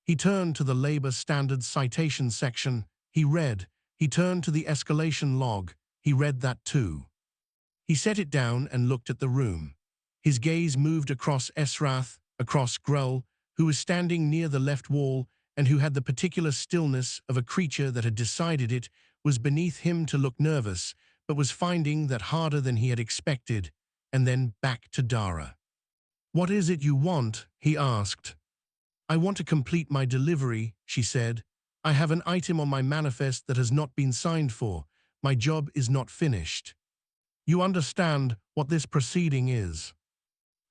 He turned to the Labor Standards citation section. He read. He turned to the escalation log. He read that too. He set it down and looked at the room. His gaze moved across Esrath, across Grull, who was standing near the left wall and who had the particular stillness of a creature that had decided it was beneath him to look nervous, but was finding that harder than he had expected, and then back to Dara. "What is it you want?" he asked. "I want to complete my delivery," she said. "I have an item on my manifest that has not been signed for. My job is not finished." "You understand what this proceeding is?"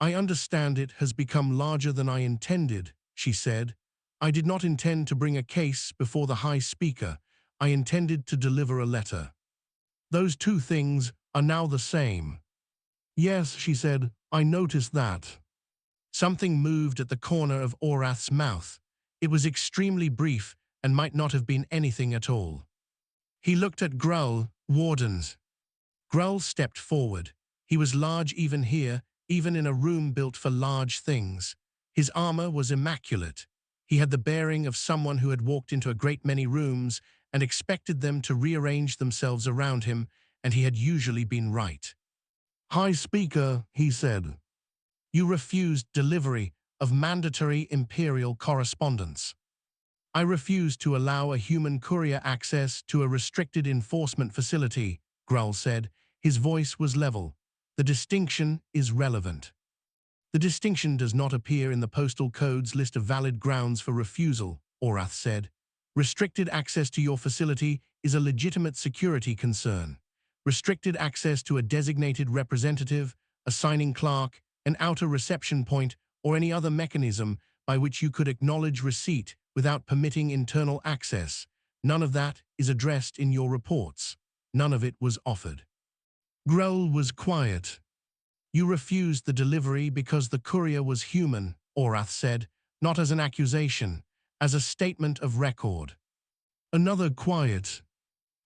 "I understand it has become larger than I intended," she said. "I did not intend to bring a case before the High Speaker. I intended to deliver a letter." "Those 2 things are now the same." "Yes," she said, "I noticed that." Something moved at the corner of Orath's mouth. It was extremely brief and might not have been anything at all. He looked at Grull, Wardens. Grull stepped forward. He was large even here, even in a room built for large things. His armor was immaculate. He had the bearing of someone who had walked into a great many rooms and expected them to rearrange themselves around him, and he had usually been right. "High Speaker," he said, "you refused delivery of mandatory Imperial correspondence." "I refuse to allow a human courier access to a restricted enforcement facility," Grull said. His voice was level. "The distinction is relevant." "The distinction does not appear in the Postal Code's list of valid grounds for refusal," Orath said. "Restricted access to your facility is a legitimate security concern. Restricted access to a designated representative, a signing clerk, an outer reception point, or any other mechanism by which you could acknowledge receipt without permitting internal access. None of that is addressed in your reports. None of it was offered." Grull was quiet. "You refused the delivery because the courier was human," Orath said, "not as an accusation, as a statement of record." Another quiet.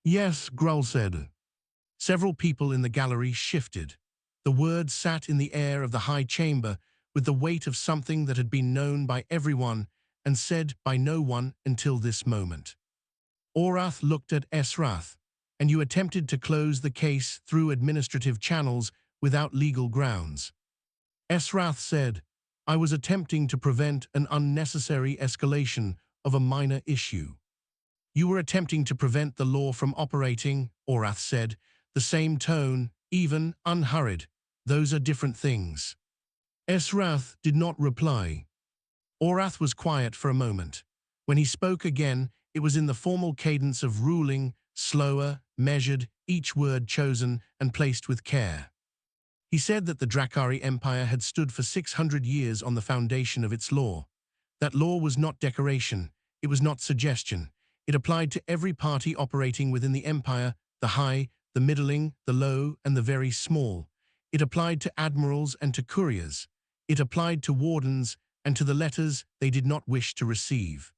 "Yes," Grull said. Several people in the gallery shifted. The words sat in the air of the high chamber with the weight of something that had been known by everyone and said by no one until this moment. Orath looked at Esrath. "And you attempted to close the case through administrative channels without legal grounds." Esrath said, "I was attempting to prevent an unnecessary escalation of a minor issue." "You were attempting to prevent the law from operating," Orath said, the same tone, even, unhurried. "Those are different things." Esrath did not reply. Orath was quiet for a moment. When he spoke again, it was in the formal cadence of ruling, slower, measured, each word chosen and placed with care. He said that the Drakari Empire had stood for 600 years on the foundation of its law. That law was not decoration, it was not suggestion. It applied to every party operating within the empire, the high, the middling, the low, and the very small. It applied to admirals and to couriers. It applied to wardens and to the letters they did not wish to receive.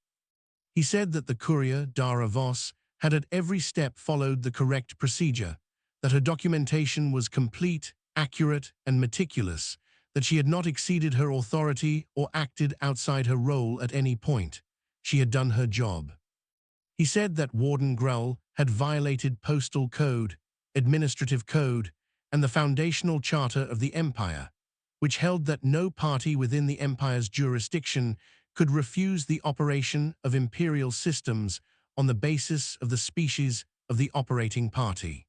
He said that the courier, Dara Voss, had at every step followed the correct procedure, that her documentation was complete accurate, and meticulous, that she had not exceeded her authority or acted outside her role at any point. She had done her job. He said that Warden Grull had violated postal code, administrative code, and the foundational charter of the Empire, which held that no party within the Empire's jurisdiction could refuse the operation of imperial systems on the basis of the species of the operating party.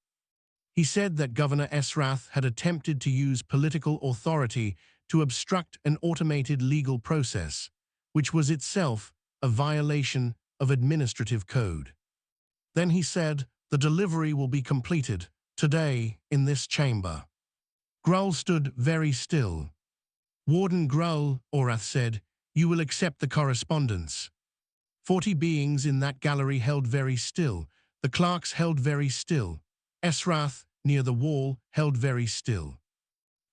He said that Governor Esrath had attempted to use political authority to obstruct an automated legal process, which was itself a violation of administrative code. Then he said, "The delivery will be completed today in this chamber." Grull stood very still. "Warden Grull," Orath said, "you will accept the correspondence." 40 beings in that gallery held very still. The clerks held very still. Esrath, near the wall, held very still.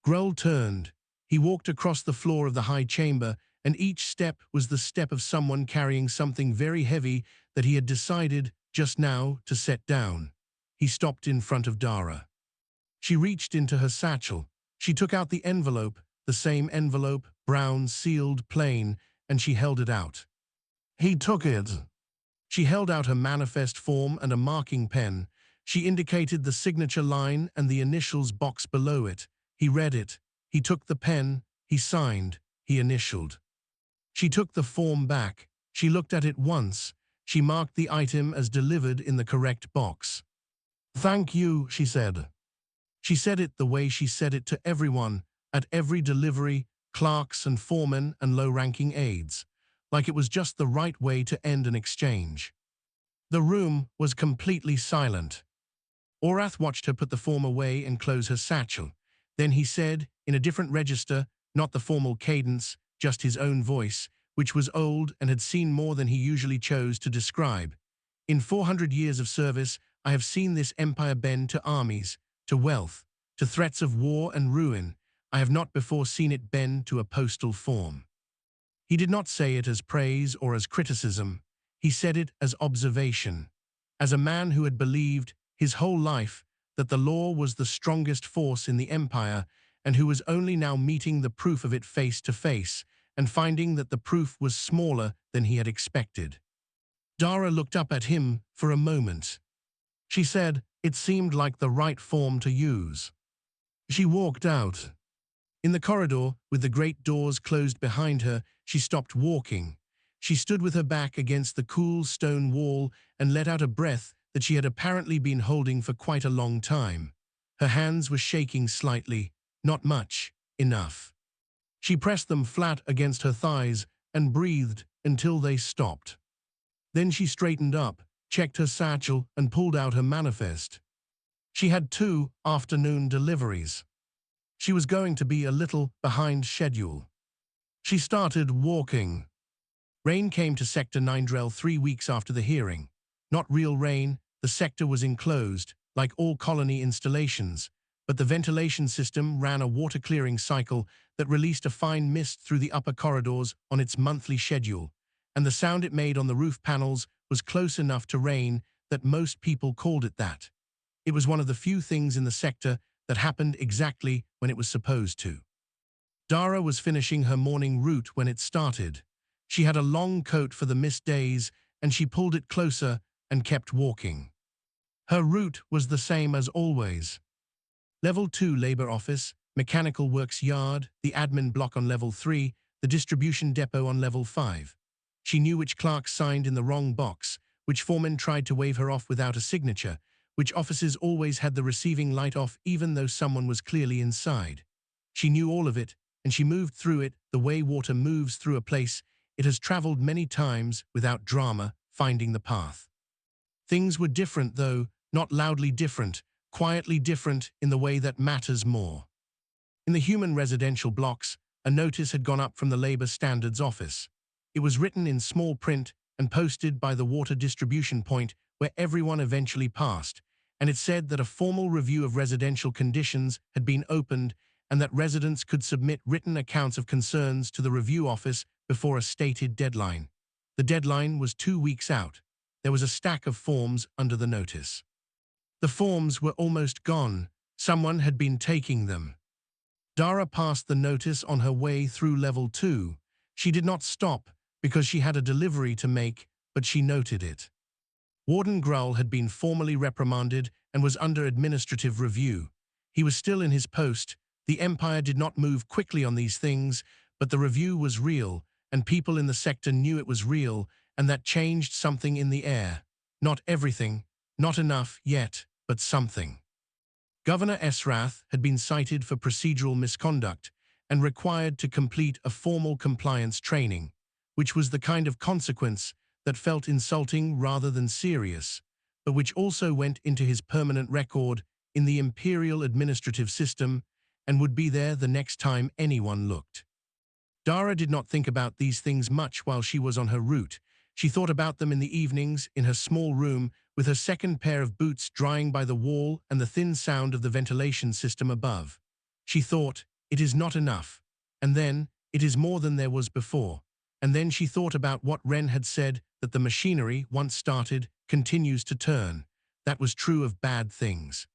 Grull turned. He walked across the floor of the high chamber, and each step was the step of someone carrying something very heavy that he had decided, just now, to set down. He stopped in front of Dara. She reached into her satchel. She took out the envelope, the same envelope, brown, sealed, plain, and she held it out. He took it. She held out her manifest form and a marking pen. She indicated the signature line and the initials box below it. He read it. He took the pen. He signed. He initialed. She took the form back. She looked at it once. She marked the item as delivered in the correct box. "Thank you," she said. She said it the way she said it to everyone, at every delivery, clerks and foremen and low-ranking aides, like it was just the right way to end an exchange. The room was completely silent. Orath watched her put the form away and close her satchel. Then he said, in a different register, not the formal cadence, just his own voice, which was old and had seen more than he usually chose to describe. "In 400 years of service, I have seen this empire bend to armies, to wealth, to threats of war and ruin. I have not before seen it bend to a postal form." He did not say it as praise or as criticism. He said it as observation. As a man who had believed his whole life that the law was the strongest force in the empire, and who was only now meeting the proof of it face to face, and finding that the proof was smaller than he had expected. Dara looked up at him for a moment. She said it seemed like the right form to use. She walked out. In the corridor, with the great doors closed behind her, she stopped walking. She stood with her back against the cool stone wall and let out a breath that she had apparently been holding for quite a long time. Her hands were shaking slightly, not much, enough. She pressed them flat against her thighs and breathed until they stopped. Then she straightened up, checked her satchel, and pulled out her manifest. She had 2 afternoon deliveries. She was going to be a little behind schedule. She started walking. Rain came to Sector 9 3 weeks after the hearing. Not real rain, the sector was enclosed, like all colony installations, but the ventilation system ran a water-clearing cycle that released a fine mist through the upper corridors on its monthly schedule, and the sound it made on the roof panels was close enough to rain that most people called it that. It was one of the few things in the sector that happened exactly when it was supposed to. Dara was finishing her morning route when it started. She had a long coat for the mist days, and she pulled it closer and kept walking. Her route was the same as always. Level 2 Labor Office, Mechanical Works Yard, the admin block on Level 3, the distribution depot on Level 5. She knew which clerks signed in the wrong box, which foreman tried to wave her off without a signature, which offices always had the receiving light off even though someone was clearly inside. She knew all of it, and she moved through it the way water moves through a place it has traveled many times without drama, finding the path. Things were different though, not loudly different, quietly different in the way that matters more. In the human residential blocks, a notice had gone up from the Labor Standards Office. It was written in small print and posted by the water distribution point where everyone eventually passed, and it said that a formal review of residential conditions had been opened and that residents could submit written accounts of concerns to the review office before a stated deadline. The deadline was 2 weeks out. There was a stack of forms under the notice. The forms were almost gone. Someone had been taking them. Dara passed the notice on her way through level 2. She did not stop because she had a delivery to make, but she noted it. Warden Grull had been formally reprimanded and was under administrative review. He was still in his post. The Empire did not move quickly on these things, but the review was real, and people in the sector knew it was real, and that changed something in the air. Not everything, not enough yet, but something. Governor Esrath had been cited for procedural misconduct and required to complete a formal compliance training, which was the kind of consequence that felt insulting rather than serious, but which also went into his permanent record in the Imperial administrative system and would be there the next time anyone looked. Dara did not think about these things much while she was on her route. She thought about them in the evenings in her small room with her second pair of boots drying by the wall and the thin sound of the ventilation system above. She thought, it is not enough. And then, it is more than there was before. And then she thought about what Ren had said, that the machinery, once started, continues to turn. That was true of bad things.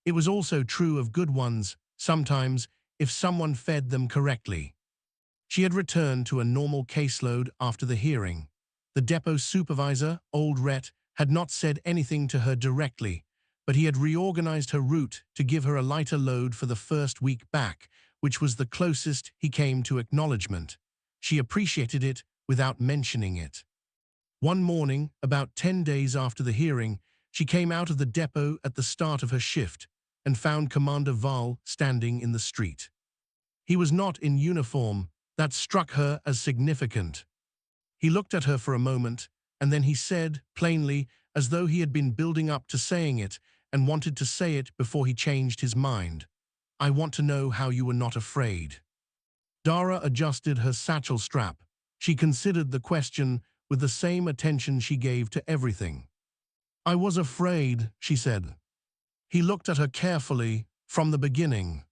It was also true of good ones, sometimes, if someone fed them correctly. She had returned to a normal caseload after the hearing. The depot supervisor, Old Rhett, had not said anything to her directly, but he had reorganized her route to give her a lighter load for the first week back, which was the closest he came to acknowledgement. She appreciated it without mentioning it. One morning, about 10 days after the hearing, she came out of the depot at the start of her shift and found Commander Val standing in the street. He was not in uniform. That struck her as significant. He looked at her for a moment, and then he said, plainly, as though he had been building up to saying it and wanted to say it before he changed his mind, "I want to know how you were not afraid." Dara adjusted her satchel strap. She considered the question with the same attention she gave to everything. "I was afraid," she said. He looked at her carefully, "from the beginning.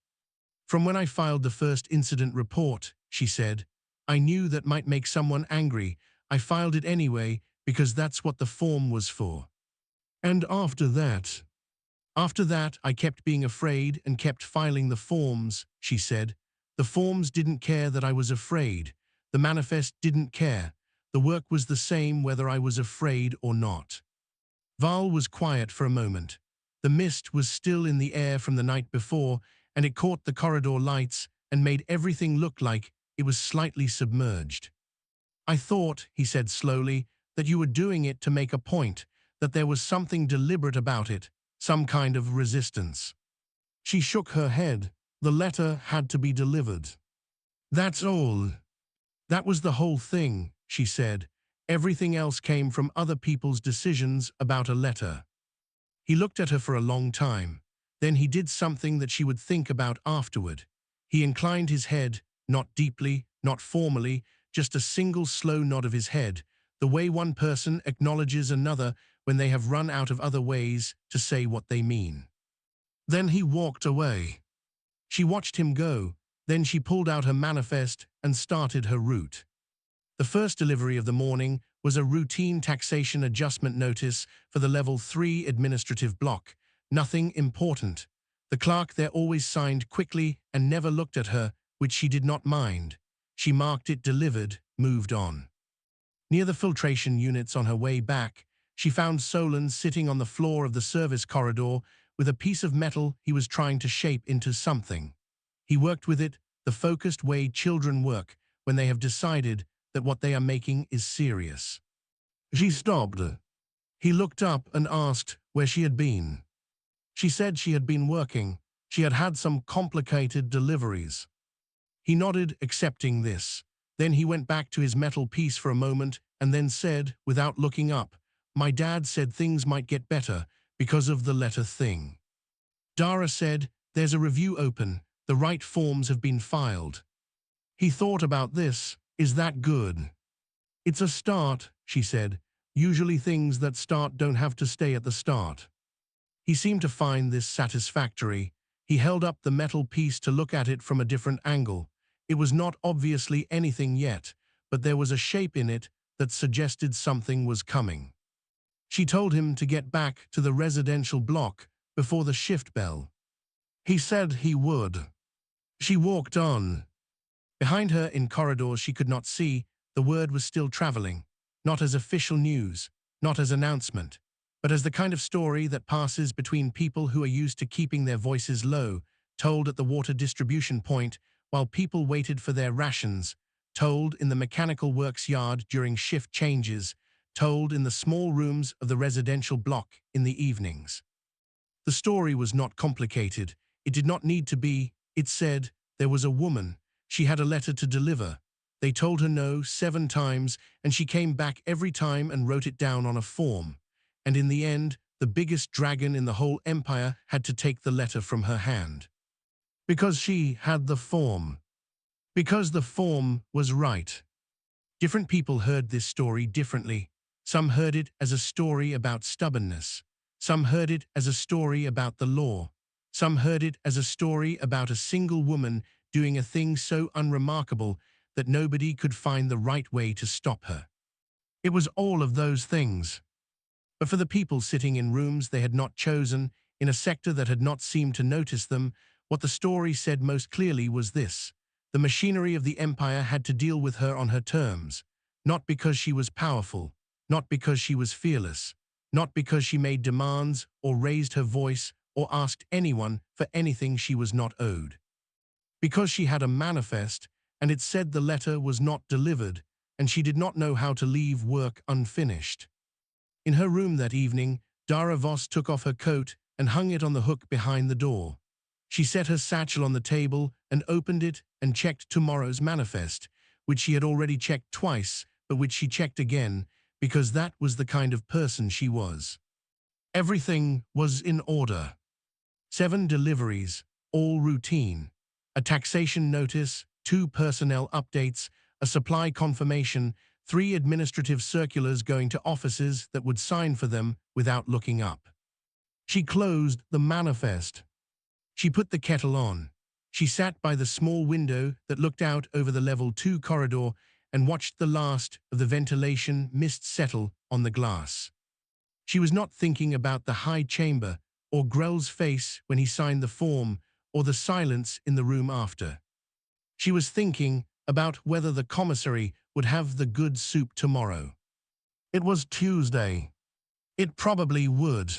From when I filed the first incident report," she said. "I knew that might make someone angry. I filed it anyway because that's what the form was for. And after that, I kept being afraid and kept filing the forms," she said. "The forms didn't care that I was afraid. The manifest didn't care. The work was the same whether I was afraid or not." Val was quiet for a moment. The mist was still in the air from the night before, and it caught the corridor lights and made everything look like it was slightly submerged. "I thought," he said slowly, "that you were doing it to make a point, that there was something deliberate about it, some kind of resistance." She shook her head. "The letter had to be delivered. That's all. That was the whole thing," she said. "Everything else came from other people's decisions about a letter." He looked at her for a long time. Then he did something that she would think about afterward. He inclined his head, not deeply, not formally, just a single slow nod of his head, the way one person acknowledges another when they have run out of other ways to say what they mean. Then he walked away. She watched him go. Then she pulled out her manifest and started her route. The first delivery of the morning was a routine taxation adjustment notice for the Level 3 administrative block. Nothing important. The clerk there always signed quickly and never looked at her, which she did not mind. She marked it delivered, moved on. Near the filtration units on her way back, she found Solon sitting on the floor of the service corridor with a piece of metal he was trying to shape into something. He worked with it the focused way children work when they have decided that what they are making is serious. She stopped. He looked up and asked where she had been. She said she had been working. She had had some complicated deliveries. He nodded, accepting this. Then he went back to his metal piece for a moment and then said, without looking up, "My dad said things might get better because of the letter thing." Dara said, "There's a review open. The right forms have been filed." He thought about this. "Is that good?" "It's a start," she said. "Usually things that start don't have to stay at the start." He seemed to find this satisfactory. He held up the metal piece to look at it from a different angle. It was not obviously anything yet, but there was a shape in it that suggested something was coming. She told him to get back to the residential block before the shift bell. He said he would. She walked on. Behind her in corridors she could not see, the word was still traveling, not as official news, not as announcement, but as the kind of story that passes between people who are used to keeping their voices low, told at the water distribution point while people waited for their rations, told in the mechanical works yard during shift changes, told in the small rooms of the residential block in the evenings. The story was not complicated. It did not need to be. It said, there was a woman. She had a letter to deliver. They told her no 7 times, and she came back every time and wrote it down on a form. And in the end, the biggest dragon in the whole empire had to take the letter from her hand. Because she had the form. Because the form was right. Different people heard this story differently. Some heard it as a story about stubbornness. Some heard it as a story about the law. Some heard it as a story about a single woman doing a thing so unremarkable that nobody could find the right way to stop her. It was all of those things. But for the people sitting in rooms they had not chosen, in a sector that had not seemed to notice them, what the story said most clearly was this. The machinery of the empire had to deal with her on her terms, not because she was powerful, not because she was fearless, not because she made demands or raised her voice or asked anyone for anything she was not owed. Because she had a manifest, and it said the letter was not delivered, and she did not know how to leave work unfinished. In her room that evening, Dara Voss took off her coat and hung it on the hook behind the door. She set her satchel on the table and opened it and checked tomorrow's manifest, which she had already checked twice, but which she checked again, because that was the kind of person she was. Everything was in order. 7 deliveries, all routine. A taxation notice, 2 personnel updates, a supply confirmation, 3 administrative circulars going to offices that would sign for them without looking up. She closed the manifest. She put the kettle on. She sat by the small window that looked out over the level 2 corridor and watched the last of the ventilation mist settle on the glass. She was not thinking about the high chamber or Grell's face when he signed the form or the silence in the room after. She was thinking about whether the commissary would have the good soup tomorrow. It was Tuesday. It probably would.